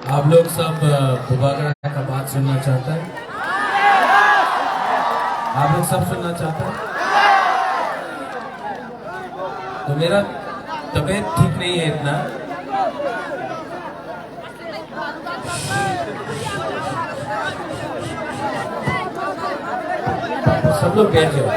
आप लोग सब बुबागरा का बात सुनना चाहते हैं? आप लोग सब सुनना चाहते हैं? तो मेरा तबीयत ठीक नहीं है इतना। सब लोग बैठ जाओ।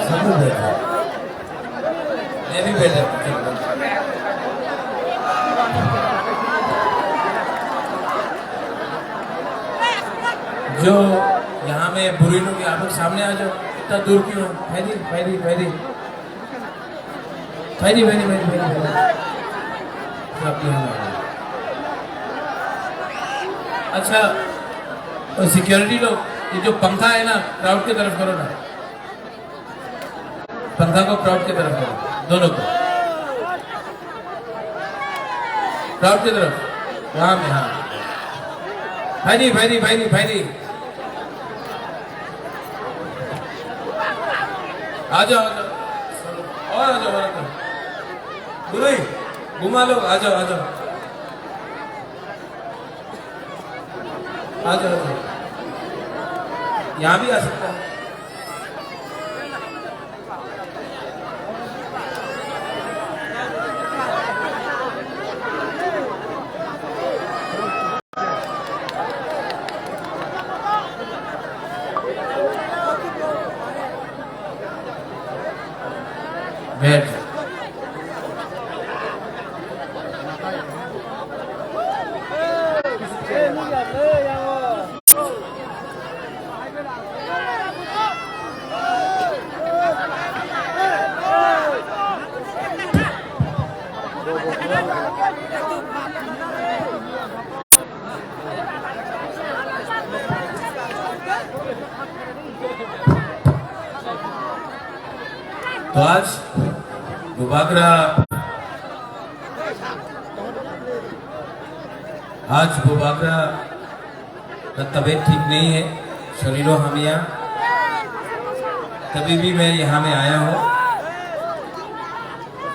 सब लोग बैठ जाओ। मैं भी बैठ जाता हूँ। जो यहाँ में बुरी लोग, आप लोग सामने आ जाओ। इतना दूर क्यों? फैदी फैदी फैदी फैदी फैदी फैदी फैदी सब यहाँ आ जाओ। अच्छा, और सिक्योरिटी लोग, ये जो पंखा है ना, क्राउड की तरफ करो ना। पंखा को क्राउड की तरफ करो, दोनों को क्राउड की तरफ, वहां में। हाँ, फैदी फैदी फैदी फैदी आ जाओ, आ जाओ और आ जाओ, आ जाओ। बुरी घुमा लो, आ जाओ, आ जाओ, आ जाओ, आ जाओ। यहाँ भी आ सकता है। बैठ जाओ। तो आज बुबागरा का तबीयत ठीक नहीं है। शरीरों हम यहाँ कभी भी मैं यहाँ में आया हूँ।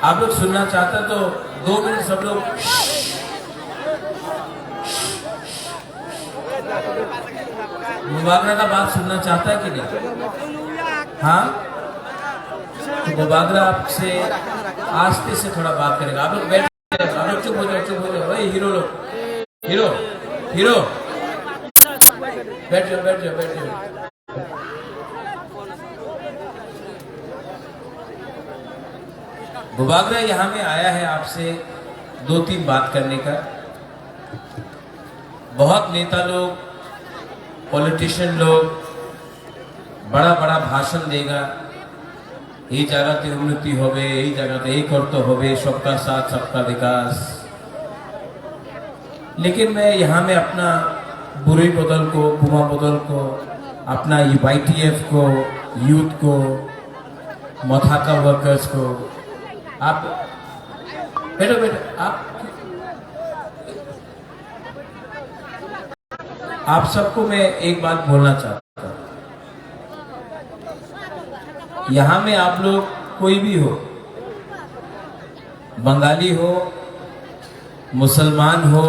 आप लोग सुनना चाहते तो 2 मिनट सब लोग बुबागरा का बात सुनना चाहता है कि नहीं? हाँ, तो बुबागरा आपसे आस्ते से थोड़ा बात करेगा। आप लोग बैठ जाओ, आप लोग चुप हो जाओ, चुप हो जाओ। भाई हीरो लोग, हीरो हीरो बैठ जाओ, बैठ जाओ, बैठ जाओ। बुबागरा यहाँ में आया है आपसे 2-3 बात करने का। बहुत नेता लोग, पॉलिटिशियन लोग बड़ा बड़ा भाषण देगा। ये जगह उन्नति होवे, ये जगह ये करते होवे, सबका साथ सबका विकास। लेकिन मैं यहाँ में अपना बुरी बदल को, कुमा बदल को, अपना YTF को, यूथ को, मथाका वर्कर्स को, आप बैठो बैठो, आप सबको मैं एक बात बोलना चाहता हूँ। यहाँ में आप लोग कोई भी हो, बंगाली हो, मुसलमान हो,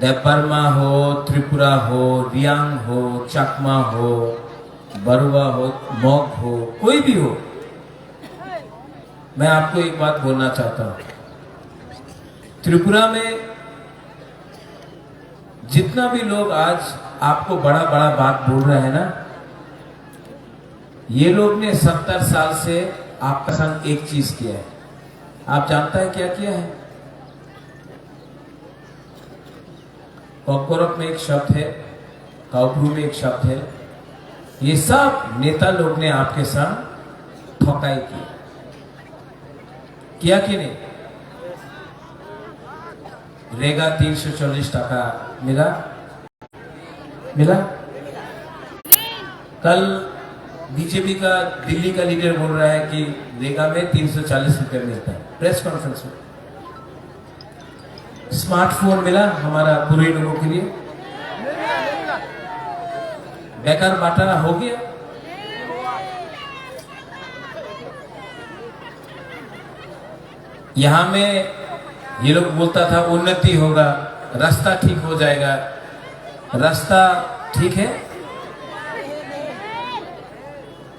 देवबर्मा हो, त्रिपुरा हो, रियांग हो, चकमा हो, बरुआ हो, मॉग हो, कोई भी हो, मैं आपको एक बात बोलना चाहता हूं। त्रिपुरा में जितना भी लोग आज आपको बड़ा बड़ा बात बोल रहे हैं ना, ये लोग ने 70 साल से आपका संग एक चीज किया है। आप जानता है क्या किया है? कॉकरोक में एक शब्द है, काउप्रू में एक शब्द है। ये सब नेता लोग ने आपके संग ठकाई की, किया कि नहीं? रेगा 340 टका मिला, मिला। कल बीजेपी का दिल्ली का लीडर बोल रहा है कि रेगा में 340 रुपए मिलता है, प्रेस कॉन्फ्रेंस में। स्मार्टफोन मिला हमारा बुरे लोगों के लिए, बेकार बांटा हो गया। यहां में ये लोग बोलता था उन्नति होगा, रास्ता ठीक हो जाएगा। रास्ता ठीक है?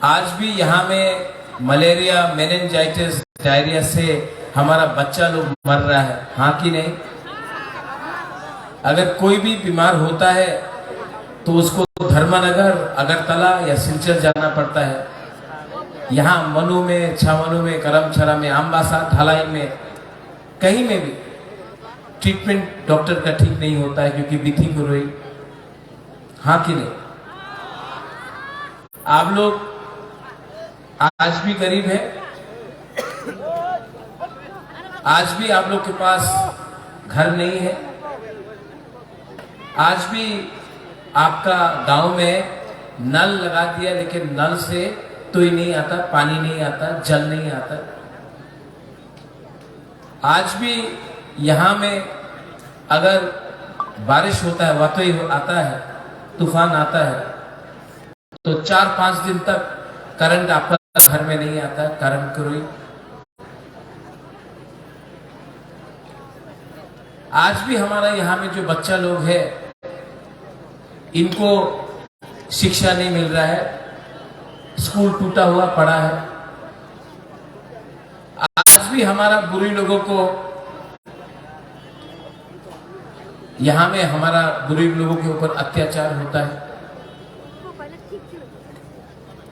आज भी यहां में मलेरिया, मेनिंजाइटिस, डायरिया से हमारा बच्चा लोग मर रहा है, हाँ कि नहीं? अगर कोई भी बीमार होता है तो उसको धर्मनगर, अगरतला या सिलचर जाना पड़ता है। यहाँ मनु में, छावनु में, करमछरा में, अम्बासा, ढलाई में, कहीं में भी ट्रीटमेंट डॉक्टर का ठीक नहीं होता है क्योंकि बिथी को रोई, हाँ कि नहीं? आप लोग आज भी गरीब है, आज भी आप लोग के पास घर नहीं है, आज भी आपका गांव में नल लगा दिया लेकिन नल से तो ही नहीं आता, पानी नहीं आता, जल नहीं आता। आज भी यहां में अगर बारिश होता है, वातई आता है, तूफान आता है, तो 4-5 दिन तक करंट आपका घर में नहीं आता, करंट कोई। आज भी हमारा यहाँ में जो बच्चा लोग है इनको शिक्षा नहीं मिल रहा है, स्कूल टूटा हुआ पड़ा है। आज भी हमारा बुरी लोगों को यहां में हमारा बुरी लोगों के ऊपर अत्याचार होता है।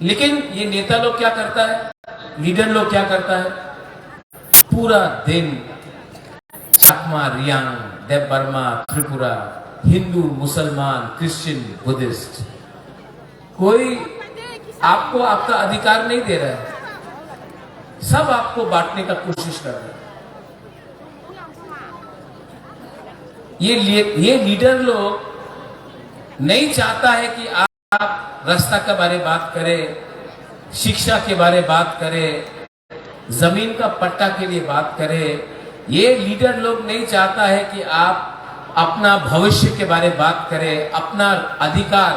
लेकिन ये नेता लोग क्या करता है, लीडर लोग क्या करता है, पूरा दिन चकमा, रियांग, देव बर्मा, त्रिपुरा, हिंदू, मुसलमान, क्रिश्चियन, बुद्धिस्ट, कोई आपको आपका अधिकार नहीं दे रहा है, सब आपको बांटने का कोशिश कर रहे हैं। ये लीडर लोग नहीं चाहता है कि आप रास्ता के बारे में बात करें, शिक्षा के बारे में बात करें, जमीन का पट्टा के लिए बात करें। ये लीडर लोग नहीं चाहता है कि आप अपना भविष्य के बारे में बात करें, अपना अधिकार,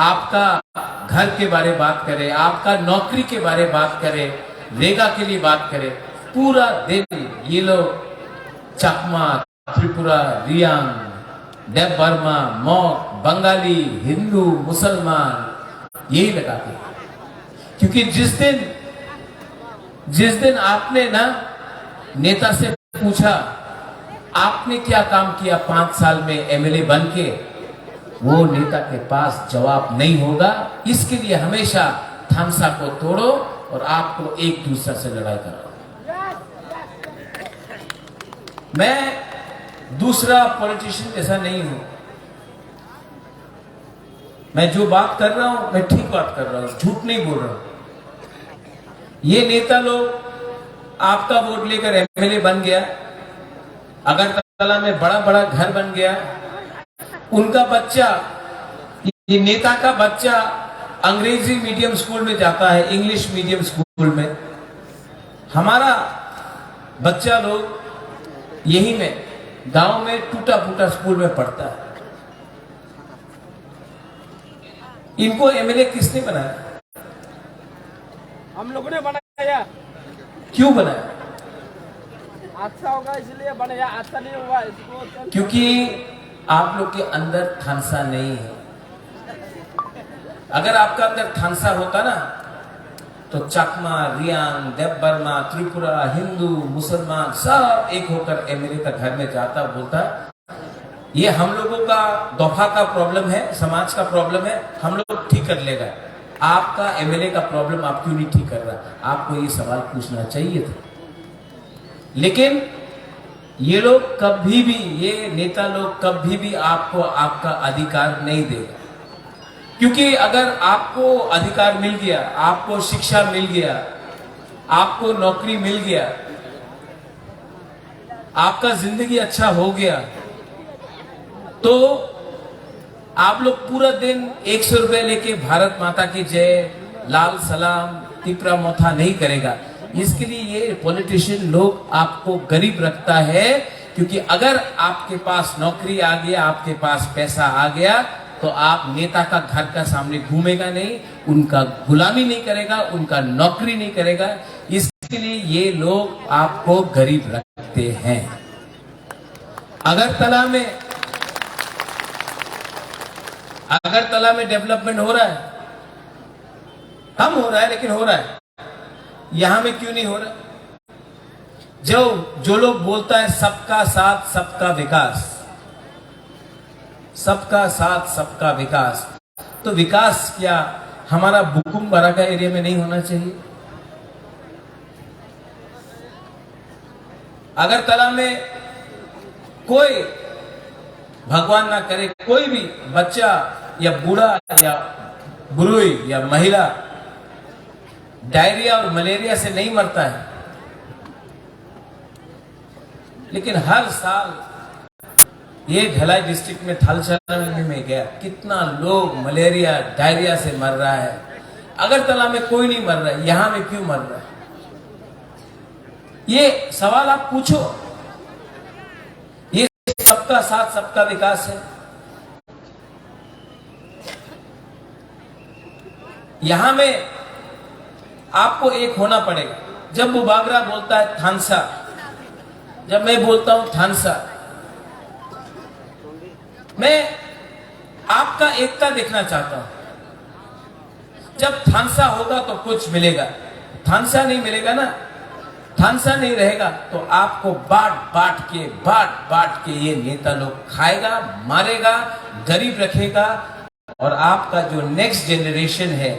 आपका घर के बारे में बात करें, आपका नौकरी के बारे में बात करें, रेगा के लिए बात करें। पूरा दिन ये लोग चकमा, त्रिपुरा, रियांग, देव बर्मा, मौक, बंगाली, हिंदू, मुसलमान यही लगाते हैं। क्योंकि जिस दिन आपने ना नेता से पूछा आपने क्या काम किया 5 साल में एमएलए बन के, वो नेता के पास जवाब नहीं होगा। इसके लिए हमेशा थामसा को तोड़ो और आपको एक दूसरे से लड़ाई करो। मैं दूसरा पॉलिटिशियन जैसा नहीं हूं, मैं जो बात कर रहा हूं मैं ठीक बात कर रहा हूं, झूठ नहीं बोल रहा हूं। ये नेता लोग आपका वोट लेकर एमएलए बन गया, अगरतला में बड़ा बड़ा घर बन गया, उनका बच्चा, ये नेता का बच्चा अंग्रेजी मीडियम स्कूल में जाता है, इंग्लिश मीडियम स्कूल में। हमारा बच्चा लोग यही में गांव में टूटा फूटा स्कूल में पढ़ता है। इनको एमएलए किसने बनाया? हम लोगों ने बनाया। क्यों बनाया? अच्छा होगा इसलिए बनाया, अच्छा नहीं होगा इसको। क्योंकि आप लोग के अंदर थानसा नहीं है। अगर आपका अंदर थानसा होता ना तो चकमा, रियांग, देव बर्मा, त्रिपुरा, हिंदू, मुसलमान सब एक होकर एमएलए का घर में जाता, बोलता ये हम लोगों का दफा का प्रॉब्लम है, समाज का प्रॉब्लम है, हम लोग ठीक कर लेगा। आपका एमएलए का प्रॉब्लम आप क्यों नहीं ठीक कर रहा? आपको ये सवाल पूछना चाहिए था। लेकिन ये लोग कभी भी, ये नेता लोग कभी भी आपको आपका अधिकार नहीं देगा। क्योंकि अगर आपको अधिकार मिल गया, आपको शिक्षा मिल गया, आपको नौकरी मिल गया, आपका जिंदगी अच्छा हो गया, तो आप लोग पूरा दिन 100 रुपए लेके भारत माता की जय, लाल सलाम, तिपरा मोथा नहीं करेगा। इसके लिए ये पॉलिटिशियन लोग आपको गरीब रखता है क्योंकि अगर आपके पास नौकरी आ गया, आपके पास पैसा आ गया, तो आप नेता का घर का सामने घूमेगा नहीं, उनका गुलामी नहीं करेगा, उनका नौकरी नहीं करेगा। इसके लिए ये लोग आपको गरीब रखते हैं। अगरतला में डेवलपमेंट हो रहा है, कम हो रहा है लेकिन हो रहा है। यहां में क्यों नहीं हो रहा? जो लोग बोलता है सबका साथ सबका विकास, सबका साथ सबका विकास, तो विकास क्या हमारा बुकुमबारा का एरिया में नहीं होना चाहिए? अगरतला में कोई, भगवान ना करे, कोई भी बच्चा या बूढ़ा या बुढ़ी या महिला डायरिया और मलेरिया से नहीं मरता है, लेकिन हर साल ये भिलाई डिस्ट्रिक्ट में थालचरा में गया, कितना लोग मलेरिया डायरिया से मर रहा है। अगरतला में कोई नहीं मर रहा है, यहां में क्यों मर रहा है? ये सवाल आप पूछो। ये सबका साथ सबका विकास है। यहां में आपको एक होना पड़ेगा। जब बुबागरा बोलता है थानसा, जब मैं बोलता हूं थानसा, मैं आपका एकता देखना चाहता हूं। जब थानसा होगा तो कुछ मिलेगा, थानसा नहीं मिलेगा ना, थानसा नहीं रहेगा तो आपको बांट बांट के ये नेता लोग खाएगा, मारेगा, गरीब रखेगा। और आपका जो नेक्स्ट जनरेशन है,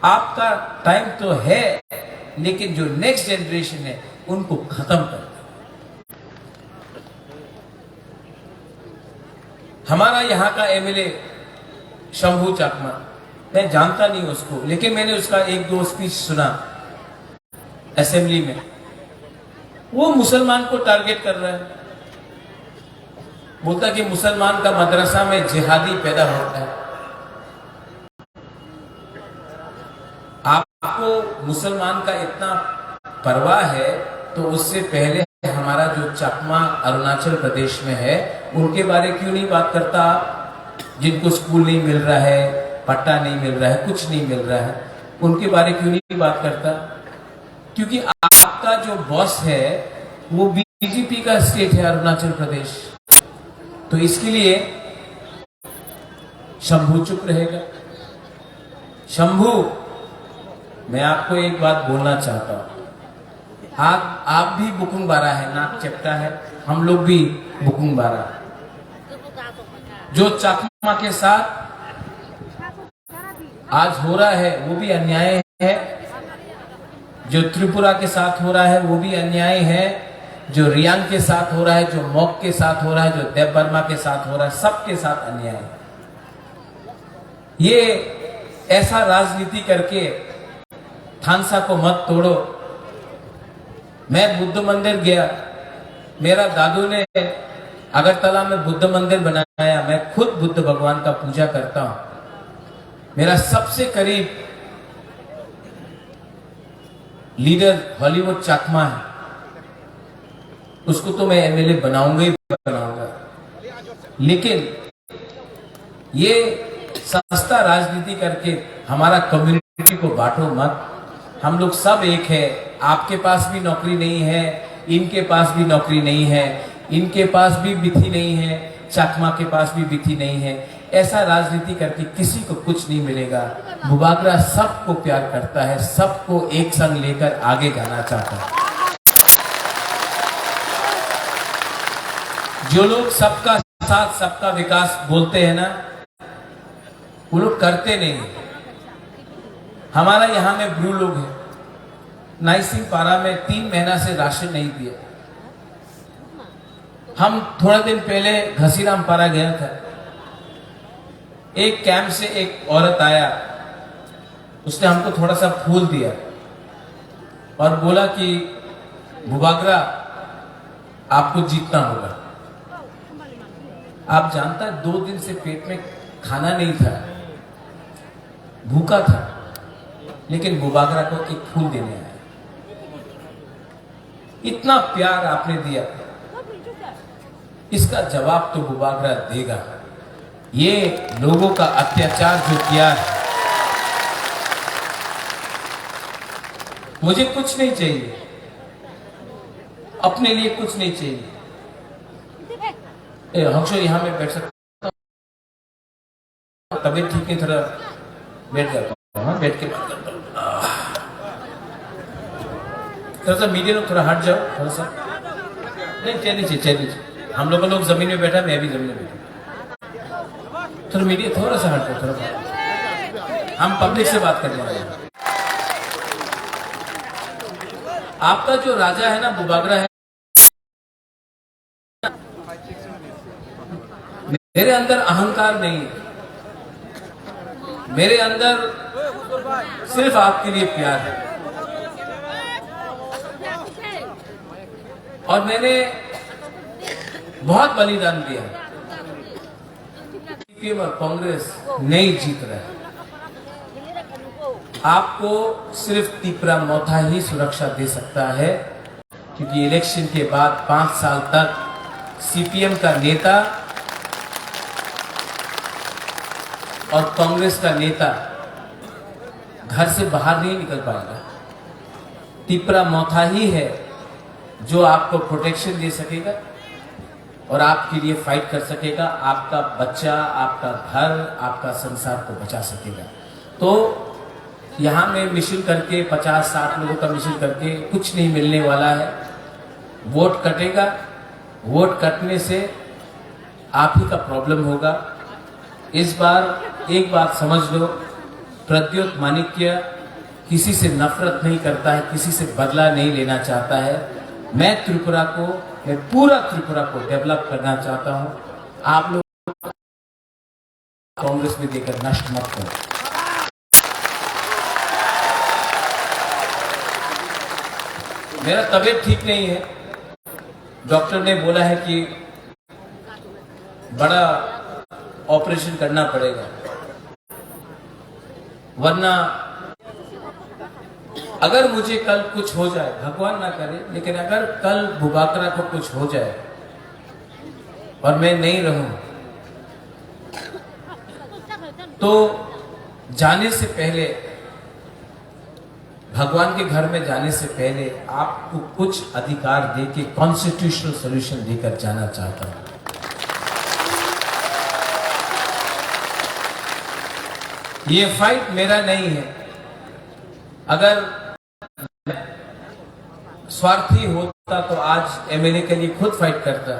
आपका टाइम तो है, लेकिन जो नेक्स्ट जनरेशन है उनको खत्म कर दे। हमारा यहाँ का एमएलए शंभू चकमा, मैं जानता नहीं उसको, लेकिन मैंने उसका एक दो स्पीच सुना असेंबली में। वो मुसलमान को टारगेट कर रहा है, बोलता कि मुसलमान का मदरसा में जिहादी पैदा होता है। आपको मुसलमान का इतना परवाह है तो उससे पहले हमारा जो चकमा अरुणाचल प्रदेश में है उनके बारे क्यों नहीं बात करता आप? जिनको स्कूल नहीं मिल रहा है, पट्टा नहीं मिल रहा है, कुछ नहीं मिल रहा है, उनके बारे क्यों नहीं बात करता? क्योंकि आपका जो बॉस है वो बीजेपी का स्टेट है अरुणाचल प्रदेश, तो इसके लिए शंभू चुप रहेगा। शंभू, मैं आपको एक बात बोलना चाहता हूं, आप भी बुकुमबारा है, नाक चपटा है, हम लोग भी बुकुमबारा। जो चकमा के साथ आज हो रहा है वो भी अन्याय है, जो त्रिपुरा के साथ हो रहा है वो भी अन्याय है, जो रियांग के साथ हो रहा है, जो मॉक के साथ हो रहा है, जो देव वर्मा के साथ हो रहा है, सबके साथ अन्याय है। ये ऐसा राजनीति करके थानसा को मत तोड़ो। मैं बुद्ध मंदिर गया, मेरा दादू ने अगरतला में बुद्ध मंदिर बनाया, मैं खुद बुद्ध भगवान का पूजा करता हूं। मेरा सबसे करीब लीडर हॉलीवुड चकमा है, उसको तो मैं एमएलए बनाऊंगा ही बनाऊंगा, लेकिन ये सस्ता राजनीति करके हमारा कम्युनिटी को बांटो मत। हम लोग सब एक है। आपके पास भी नौकरी नहीं है, इनके पास भी नौकरी नहीं है, इनके पास भी बिथी नहीं है, चकमा के पास भी बिथी नहीं है। ऐसा राजनीति करके किसी को कुछ नहीं मिलेगा। बुबागरा सबको प्यार करता है, सबको एक संग लेकर आगे जाना चाहता है। जो लोग सबका साथ सबका विकास बोलते हैं ना, वो लोग करते नहीं। हमारा यहां में ब्लू लोग हैं, नाइसिंग पारा में 3 महीना से राशन नहीं दिया। हम थोड़ा दिन पहले घसीराम पारा गया था, एक कैंप से एक औरत आया, उसने हमको थोड़ा सा फूल दिया और बोला कि बुबागरा आपको जीतना होगा। आप जानता है 2 दिन से पेट में खाना नहीं था, भूखा था, लेकिन बुबागरा को एक फूल देने आया। इतना प्यार आपने दिया। इसका जवाब तो बुबागरा देगा। ये लोगों का अत्याचार जो किया है, मुझे कुछ नहीं चाहिए, अपने लिए कुछ नहीं चाहिए। हंसो यहां में बैठ सकता हूं, तबीयत ठीक नहीं, थोड़ा बैठ जाता हूं। हाँ, बैठ के बात करता हूं। थोड़ा सा मीडिया लोग थोड़ा हट जाओ, थोड़ा सा नहीं, चलिए, हम लोग जमीन में बैठा, मैं भी जमीन में बैठा। थोड़ा मीडिया थोड़ा सा हट जाओ, थोड़ा, हम पब्लिक से बात करने वाले हैं। आपका जो राजा है ना, बुबागरा है, मेरे अंदर अहंकार नहीं है, मेरे अंदर सिर्फ आपके लिए प्यार है। और मैंने बहुत बलिदान दिया। सीपीएम और कांग्रेस नहीं जीत रहे। आपको सिर्फ तिपरा मोथा ही सुरक्षा दे सकता है, क्योंकि इलेक्शन के बाद 5 साल तक सीपीएम का नेता और कांग्रेस का नेता घर से बाहर नहीं निकल पाएगा। तिपरा मोथा ही है जो आपको प्रोटेक्शन दे सकेगा और आपके लिए फाइट कर सकेगा, आपका बच्चा, आपका घर, आपका संसार को बचा सकेगा। तो यहाँ में मिशन करके 50-60 लोगों का मिशन करके कुछ नहीं मिलने वाला है। वोट कटेगा, वोट कटने से आप ही का प्रॉब्लम होगा। इस बार एक बात समझ लो, प्रद्योत माणिक्य किसी से नफरत नहीं करता है, किसी से बदला नहीं लेना चाहता है। मैं पूरा त्रिपुरा को डेवलप करना चाहता हूं। आप लोग कांग्रेस में देकर नष्ट मत करो। मेरा तबीयत ठीक नहीं है, डॉक्टर ने बोला है कि बड़ा ऑपरेशन करना पड़ेगा, वरना अगर मुझे कल कुछ हो जाए, भगवान ना करे, लेकिन अगर कल बुबागरा को कुछ हो जाए और मैं नहीं रहूं, तो जाने से पहले, भगवान के घर में जाने से पहले आपको कुछ अधिकार देके कॉन्स्टिट्यूशनल सॉल्यूशन देकर जाना चाहता हूं। ये फाइट मेरा नहीं है। अगर स्वार्थी होता तो आज एमएलए के लिए खुद फाइट करता,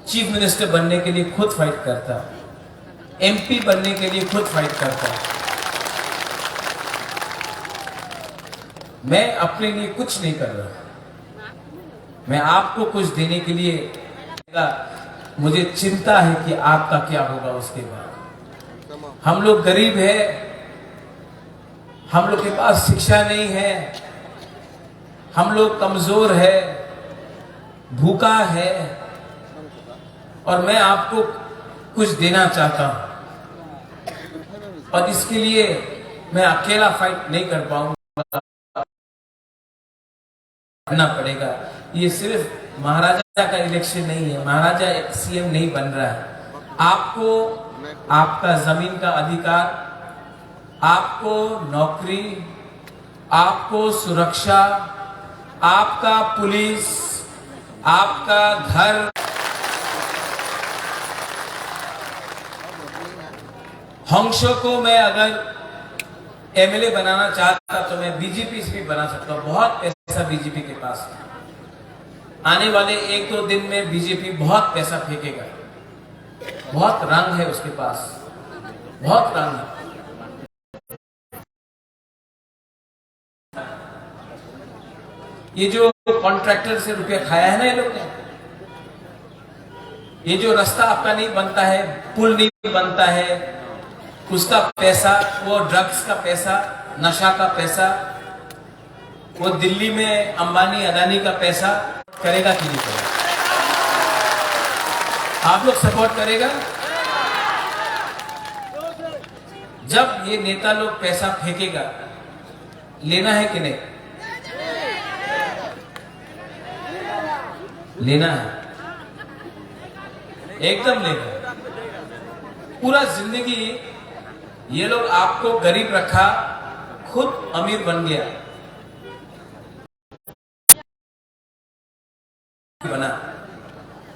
चीफ मिनिस्टर बनने के लिए खुद फाइट करता, एमपी बनने के लिए खुद फाइट करता। मैं अपने लिए कुछ नहीं कर रहा, मैं आपको कुछ देने के लिए, मुझे चिंता है कि आपका क्या होगा उसके बाद। हम लोग गरीब है, हम लोग के पास शिक्षा नहीं है, हम लोग कमजोर है, भूखा है, और मैं आपको कुछ देना चाहता हूं। और इसके लिए मैं अकेला फाइट नहीं कर पाऊंगा, करना पड़ेगा। ये सिर्फ महाराजा का इलेक्शन नहीं है, महाराजा सीएम नहीं बन रहा है। आपको आपका जमीन का अधिकार, आपको नौकरी, आपको सुरक्षा, आपका पुलिस, आपका घर, हंसों को मैं अगर एमएलए बनाना चाहता तो मैं बीजेपी से भी बना सकता हूं। बहुत पैसा बीजेपी के पास है। आने वाले 1-2 दिन में बीजेपी बहुत पैसा फेंकेगा, बहुत रंग है उसके पास, बहुत रंग है। ये जो कॉन्ट्रैक्टर से रुपया खाया है ना ये लोग ने, ये जो रास्ता आपका नहीं बनता है, पुल नहीं बनता है, उसका पैसा, वो ड्रग्स का पैसा, नशा का पैसा, वो दिल्ली में अंबानी अदानी का पैसा करेगा कि नहीं करेगा? आप लोग सपोर्ट करेगा? जब ये नेता लोग पैसा फेंकेगा, लेना है कि नहीं? लेना है। एकदम ले गए। पूरा जिंदगी ये लोग आपको गरीब रखा, खुद अमीर बन गया, बना।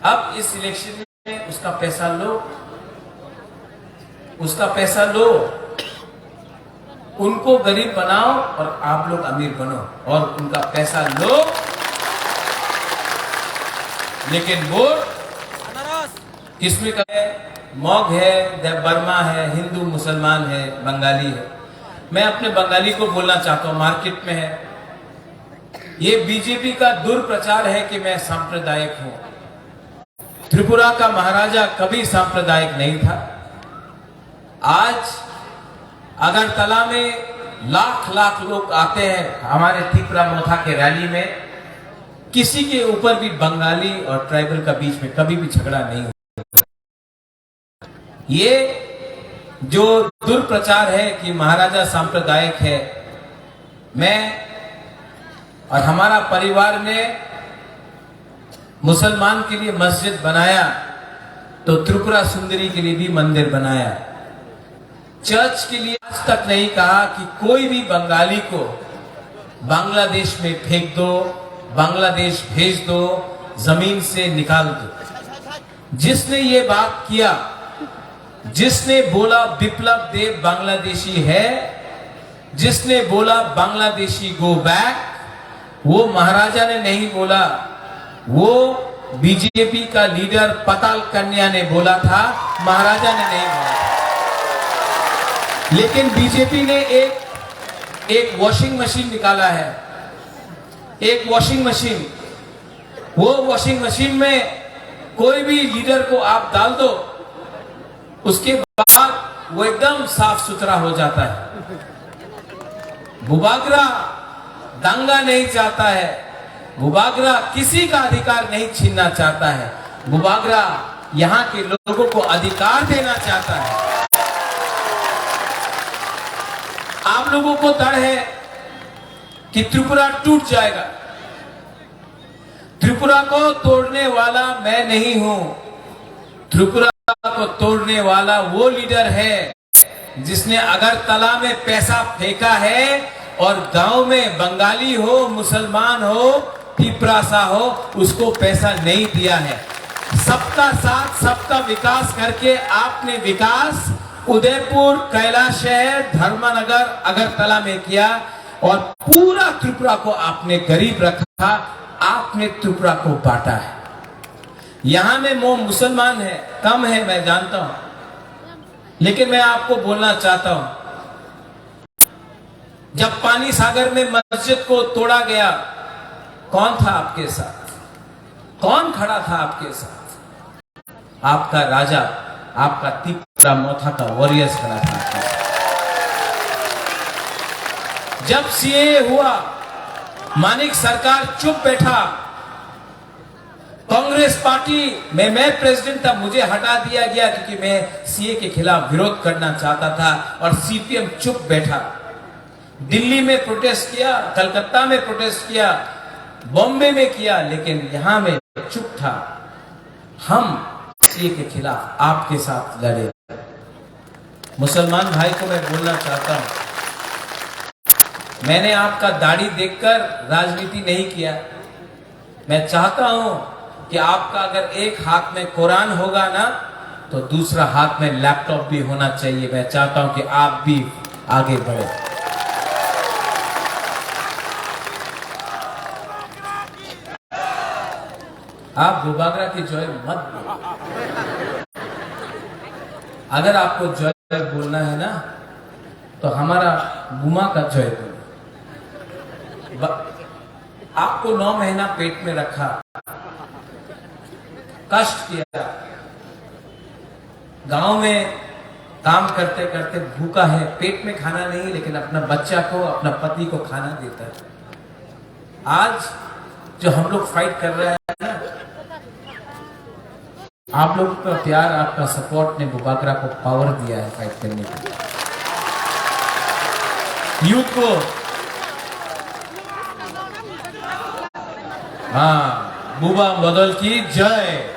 अब इस इलेक्शन में उसका पैसा लो, उसका पैसा लो, उनको गरीब बनाओ और आप लोग अमीर बनो, और उनका पैसा लो, लेकिन वोट किसमें का है? मौग है, देव वर्मा है, हिंदू मुसलमान है, बंगाली है। मैं अपने बंगाली को बोलना चाहता हूं, मार्केट में है, ये बीजेपी का दुर्प्रचार है कि मैं सांप्रदायिक हूं। त्रिपुरा का महाराजा कभी सांप्रदायिक नहीं था। आज अगरतला में लाख लाख लोग आते हैं हमारे त्रिपुरा मोथा के रैली में, किसी के ऊपर भी बंगाली और ट्राइबल का बीच में कभी भी झगड़ा नहीं हुआ। ये जो दुर्प्रचार है कि महाराजा सांप्रदायिक है, मैं और हमारा परिवार ने मुसलमान के लिए मस्जिद बनाया तो त्रिपुरा सुंदरी के लिए भी मंदिर बनाया। चर्च के लिए आज तक नहीं कहा कि कोई भी बंगाली को बांग्लादेश में फेंक दो, बांग्लादेश भेज दो, जमीन से निकाल दो। जिसने ये बात किया, जिसने बोला विप्लव देव बांग्लादेशी है, जिसने बोला बांग्लादेशी गो बैक, वो महाराजा ने नहीं बोला, वो बीजेपी का लीडर पताल कन्या ने बोला था, महाराजा ने नहीं बोला। लेकिन बीजेपी ने एक वॉशिंग मशीन निकाला है, एक वॉशिंग मशीन। वो वॉशिंग मशीन में कोई भी लीडर को आप डाल दो, उसके बाद वो एकदम साफ सुथरा हो जाता है। बुबागरा दंगा नहीं चाहता है, बुबागरा किसी का अधिकार नहीं छीनना चाहता है, बुबागरा यहाँ के लोगों को अधिकार देना चाहता है। आप लोगों को डर है कि त्रिपुरा टूट जाएगा। त्रिपुरा को तोड़ने वाला मैं नहीं हूं। त्रिपुरा को तोड़ने वाला वो लीडर है जिसने अगरतला में पैसा फेंका है और गांव में बंगाली हो, मुसलमान हो, तिपरासा हो, उसको पैसा नहीं दिया है। सबका साथ, सबका विकास करके आपने विकास उदयपुर, कैलाश शहर, धर्मनगर, अगरतला में किया और पूरा त्रिपुरा को आपने गरीब रखा, आपने त्रिपुरा को बांटा है। यहां में वो मुसलमान है, कम है, मैं जानता हूं, लेकिन मैं आपको बोलना चाहता हूं, जब पानी सागर में मस्जिद को तोड़ा गया, कौन था आपके साथ? कौन खड़ा था आपके साथ? आपका राजा, आपका त्रिपुरा मोथा का वॉरियर्स खड़ा था आपके साथ। जब सीए हुआ, मानिक सरकार चुप बैठा, कांग्रेस पार्टी में मैं प्रेसिडेंट था, मुझे हटा दिया गया क्योंकि मैं सीए के खिलाफ विरोध करना चाहता था और सीपीएम चुप बैठा। दिल्ली में प्रोटेस्ट किया, कलकत्ता में प्रोटेस्ट किया, बॉम्बे में किया, लेकिन यहां में चुप था। हम सीए के खिलाफ आपके साथ लड़े। मुसलमान भाई को मैं बोलना चाहता हूं, मैंने आपका दाढ़ी देखकर राजनीति नहीं किया। मैं चाहता हूं कि आपका अगर एक हाथ में कुरान होगा ना, तो दूसरा हाथ में लैपटॉप भी होना चाहिए। मैं चाहता हूं कि आप भी आगे बढ़े। आप बुबागरा की जय मत बोलो। अगर आपको जय बोलना है ना, तो हमारा बुमा का जय बोलो। आपको 9 महीना पेट में रखा, कष्ट किया, गांव में काम करते करते भूखा है, पेट में खाना नहीं, लेकिन अपना बच्चा को, अपना पति को खाना देता है। आज जो हम लोग फाइट कर रहे हैं ना, आप लोगों का प्यार, आपका सपोर्ट ने बुबागरा को पावर दिया है फाइट करने के लिए। यूथ को, हाँ, बुबा बदल की जय,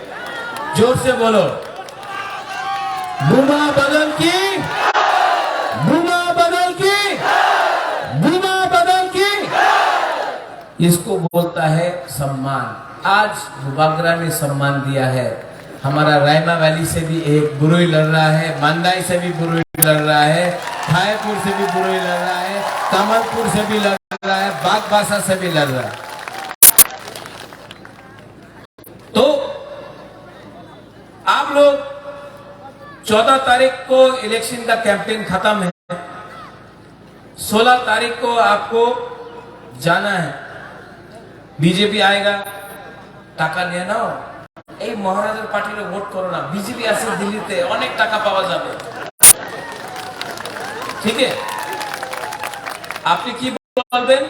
जोर से बोलो, बुमा बदल की, बुमा बदल की, बुमा बदल की। इसको बोलता है सम्मान। आज बुबागरा ने सम्मान दिया है। हमारा रायमा वैली से भी एक बुरुई लड़ रहा है, मंदाई से भी बुरुई लड़ रहा है, थायपुर से भी बुरुई लड़ रहा है, कमलपुर से भी लड़ रहा है, बागबासा से भी लड़ रहा है। तो आप लोग 14 तारीख को इलेक्शन का कैंपेन खत्म है, 16 तारीख को आपको जाना है। बीजेपी आएगा, টাকা নিয়ে নাও, এই মহারাজের পার্টিরে ভোট করো না, বিজেপি আছে দিল্লিতে, অনেক টাকা পাওয়া যাবে। ঠিক আছে, আপনি কি বলবেন?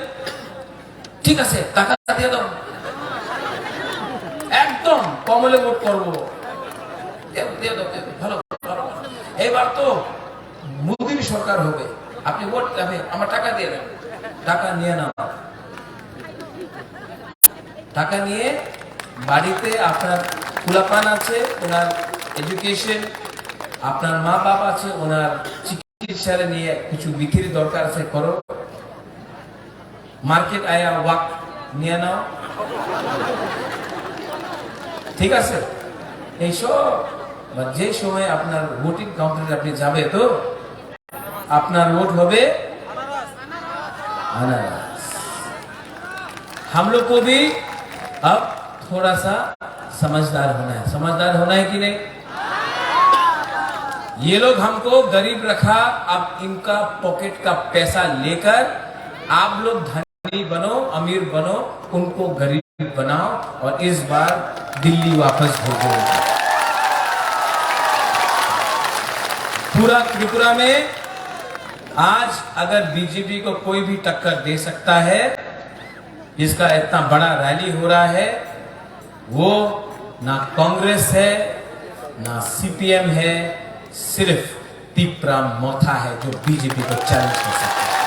ঠিক আছে, টাকা দিয়ে দাও, একদম কমলে ভোট করবো, দিয়ে দাও, ভালো ভালো। এবার তো মোদির সরকার হবে, আপনি ভোট দেবেন, আমার টাকা দিয়ে দেন। টাকা নিয়ে নাও, টাকা নিয়ে বাড়িতে আপনার কুলাপান আছে, ওনার এডুকেশন, আপনার মা বাবা আছে, ওনার চিকিৎসার নিয়ে কিছু বিক্রির দরকার আছে, করো। মার্কেট আয়া ওয়াক নিয়ে নাও, ঠিক আছে। এইসব যে সময় আপনার ভোটিং কাউন্টারে আপনি যাবে, তো আপনার ভোট হবে अनारस। हम लोग को भी अब थोड़ा सा समझदार होना है। समझदार होना है कि नहीं? ये लोग हमको गरीब रखा, अब इनका पॉकेट का पैसा लेकर आप लोग धनी बनो, अमीर बनो, उनको गरीब बनाओ और इस बार दिल्ली वापस भेजो। पूरा त्रिपुरा में आज अगर बीजेपी को कोई भी टक्कर दे सकता है, जिसका इतना बड़ा रैली हो रहा है, वो ना कांग्रेस है ना सीपीएम है, सिर्फ तिपरा मोथा है जो बीजेपी को चैलेंज कर सकता है।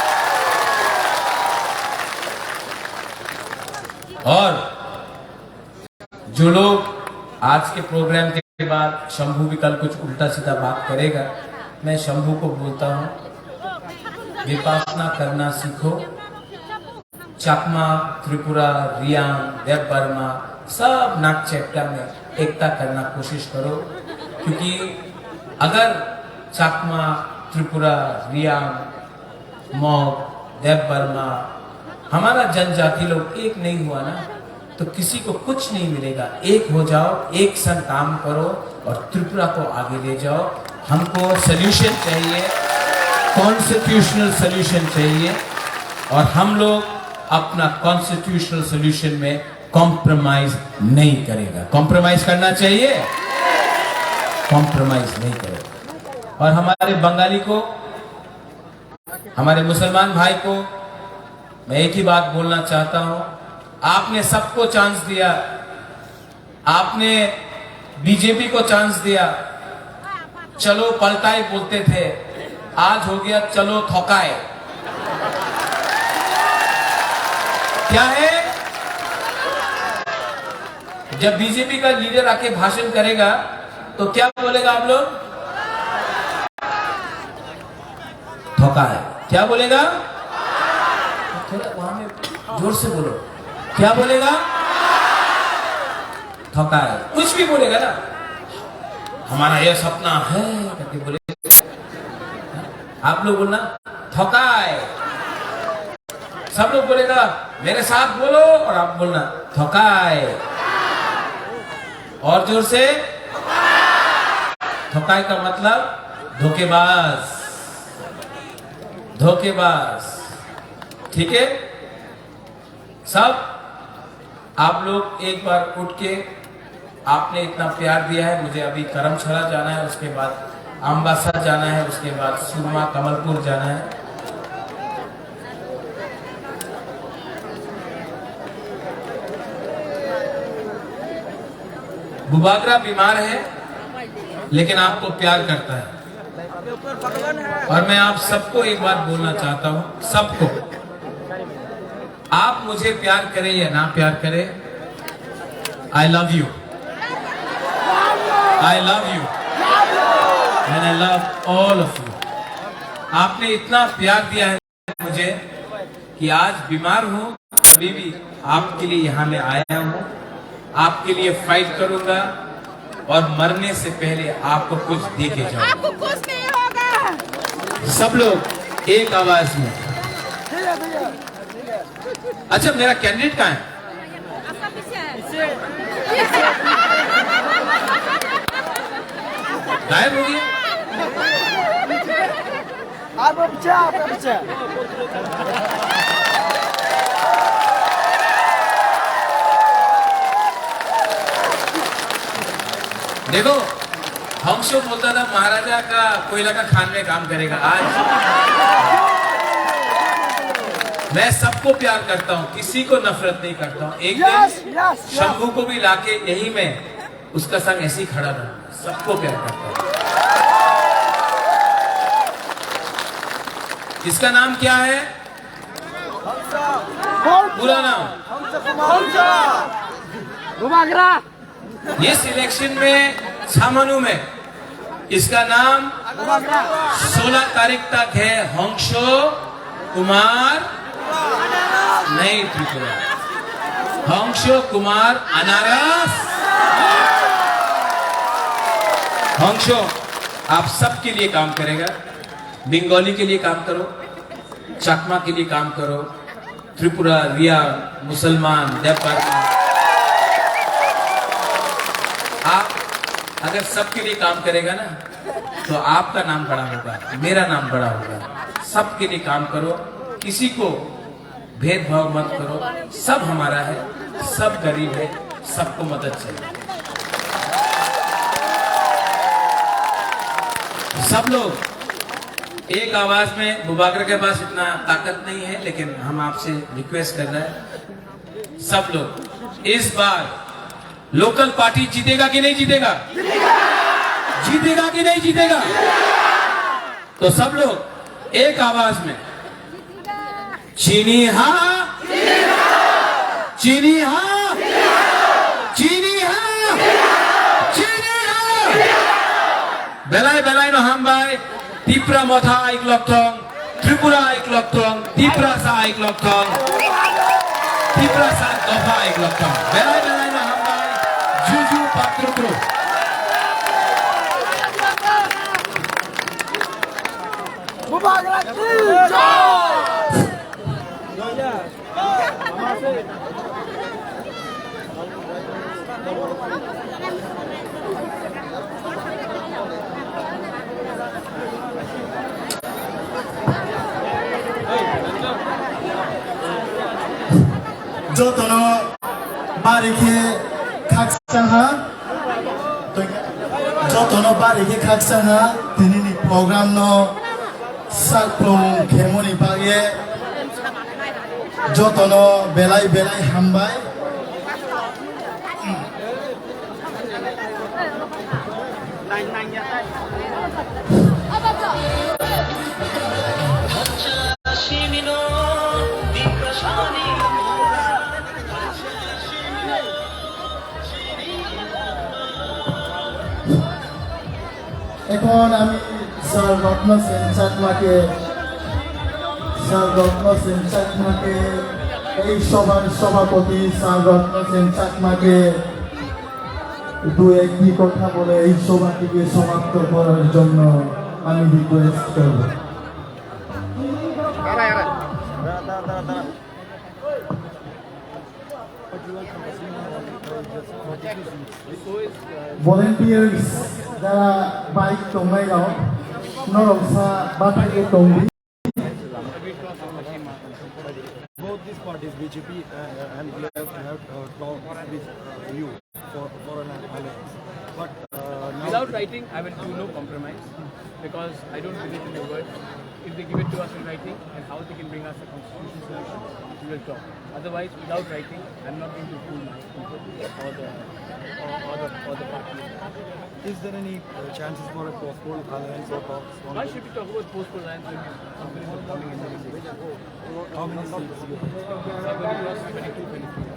और जो लोग आज के प्रोग्राम के बाद शंभू भी कल कुछ उल्टा सीधा बात करेगा, मैं शंभू को बोलता हूं, विपासना करना सीखो। चकमा, त्रिपुरा, रियांग, देवबर्मा सब नाग चैप्टर में एकता करना कोशिश करो, क्योंकि अगर चकमा, त्रिपुरा, रियांग, मॉग, देवबर्मा हमारा जनजाति लोग एक नहीं हुआ ना, तो किसी को कुछ नहीं मिलेगा। एक हो जाओ, एक संग काम करो और त्रिपुरा को आगे ले जाओ। हमको सॉल्यूशन चाहिए, कॉन्स्टिट्यूशनल सॉल्यूशन चाहिए, और हम लोग अपना कॉन्स्टिट्यूशनल सॉल्यूशन में कॉम्प्रोमाइज नहीं करेगा। कॉम्प्रोमाइज करना चाहिए, कॉम्प्रोमाइज नहीं करेगा। और हमारे बंगाली को, हमारे मुसलमान भाई को मैं एक ही बात बोलना चाहता हूं, आपने सबको चांस दिया, आपने बीजेपी को चांस दिया, चलो पलटाई बोलते थे, आज हो गया चलो थोकाए। क्या है? जब बीजेपी का लीडर आके भाषण करेगा तो क्या बोलेगा आप लोग? थोकाए। क्या बोलेगा? थोड़ा वहां में जोर से बोलो, क्या बोलेगा? थोकाए। कुछ भी बोलेगा ना, हमारा यह सपना है करके बोले, आप लोग बोलना थोकाए। सब लोग बोलेगा, मेरे साथ बोलो, और आप बोलना थोकाए, और जोर से। थोकाए का मतलब धोखेबाज, धोखेबाज। ठीक है? सब आप लोग एक बार उठ के, आपने इतना प्यार दिया है, मुझे अभी करमछला जाना है, उसके बाद अम्बासा जाना है, उसके बाद सुरमा कमलपुर जाना है। बुबागरा बीमार है लेकिन आपको प्यार करता है, और मैं आप सबको एक बात बोलना चाहता हूं, सबको, आप मुझे प्यार करें या ना प्यार करें, I love you. I love you and I love all of you. आपने इतना प्यार दिया है मुझे कि आज बीमार हूं, अभी भी आपके लिए यहाँ मैं आया हूं। आपके लिए फाइट करूंगा और मरने से पहले आपको कुछ दे के जाऊंगा। आपको कुछ नहीं होगा। सब लोग एक आवाज में। अच्छा, मेरा कैंडिडेट कहाँ है? आपका पीछे है। गायब हो गया। आप पीछे देखो, हंसो बोलता था महाराजा का कोयला का खान में काम करेगा। आज मैं सबको प्यार करता हूँ, किसी को नफरत नहीं करता हूँ। एक दिन शंभू को भी लाके यही मैं उसका संग ऐसे ही खड़ा रहूंगा। सबको प्यार करता हूँ। इसका नाम क्या है? पूरा नाम? घुमागरा। ये सिलेक्शन में छामनू में इसका नाम 16 तारीख तक है हंसो कुमार नहीं त्रिपुरा, हंसो कुमार अनारस। हंसो आप सबके लिए काम करेगा। बंगाली के लिए काम करो, चकमा के लिए काम करो, त्रिपुरा, रिया, मुसलमान, देवपाल। आप अगर सबके लिए काम करेगा ना तो आपका नाम बड़ा होगा, मेरा नाम बड़ा होगा। सबके लिए काम करो, किसी को भेदभाव मत करो। सब हमारा है, सब गरीब है, सबको मदद चाहिए। सब लोग एक आवाज में। बुबाकर के पास इतना ताकत नहीं है, लेकिन हम आपसे रिक्वेस्ट कर रहे हैं, सब लोग इस बार लोकल पार्टी जीतेगा कि नहीं जीतेगा? जीतेगा कि नहीं जीतेगा? तो सब लोग एक आवाज में चीनी हाँ, चीनी हाँ, चीनी हाँ, चीनी हाँ। बेलाय बेलाय no hambai, Tipra motha aik loktong, Tripura aik loktong, Tipra sa aik loktong, Tipra sa dofa aik loktong. Berai berai no hambai, Juju patrukru. घुमागरा की Jotono barike kaksaha Jotono barike kaksaha tinini program no sakplong kemoni bage Jotono belai belai hambai এখন আমি sir রত্ন সেন চাকমাকে এই সভার সভাপতি sir রত্ন সেন চাকমাকে দু একটি কথা বলে এই সভাটিকে সমাপ্ত করার জন্য আমি রিকোয়েস্ট করব। Volunteers যারা বাইক টঙ্গাই গাও নরমসা বাটাকে Tongi both these parties BJP and we have talked with you for an alliance but now Without writing, I will do no compromise because I don't believe in your word. If they give it to us in writing and how they can bring us a constitutional solution, we will talk. Otherwise, without writing, I'm not going to fool my people or the party. is there any chances for a postponed alliance or talks on Why should we talk about post-poll alliance when companies are coming in the how many seats you have? I'm going to cross 22, 23.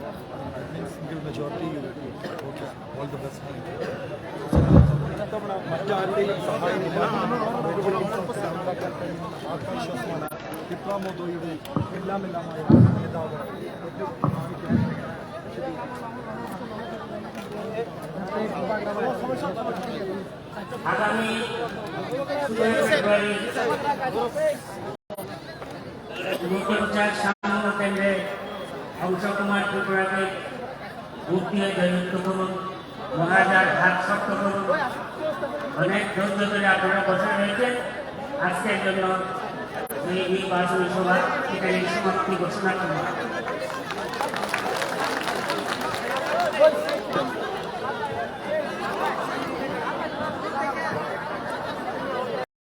Means single majority you will. Okay, all the best. ഇത്തവണ മറ്റാരുടെയും സഹായമില്ലാതെ ആത്മവിശ്വാസമാണ് ടിപ്രാമോദോയുടെ എല്ലാമെല്ലാമായ നേതാവ് আগামী 16 ফেব্রুয়ারি পঞ্চায়েত সাধারণ কেন্দ্রে অংশকুমার ত্রিপুরাকে vote দিয়ে জয়যুক্ত করুন, মহারাজার হাত শক্ত করুন। অনেক ধৈর্য ধরে আপনারা বসে রয়েছেন। আজকের জন্য এই নির্বাচনী সভা এখানে সমাপ্তি ঘোষণা করুন।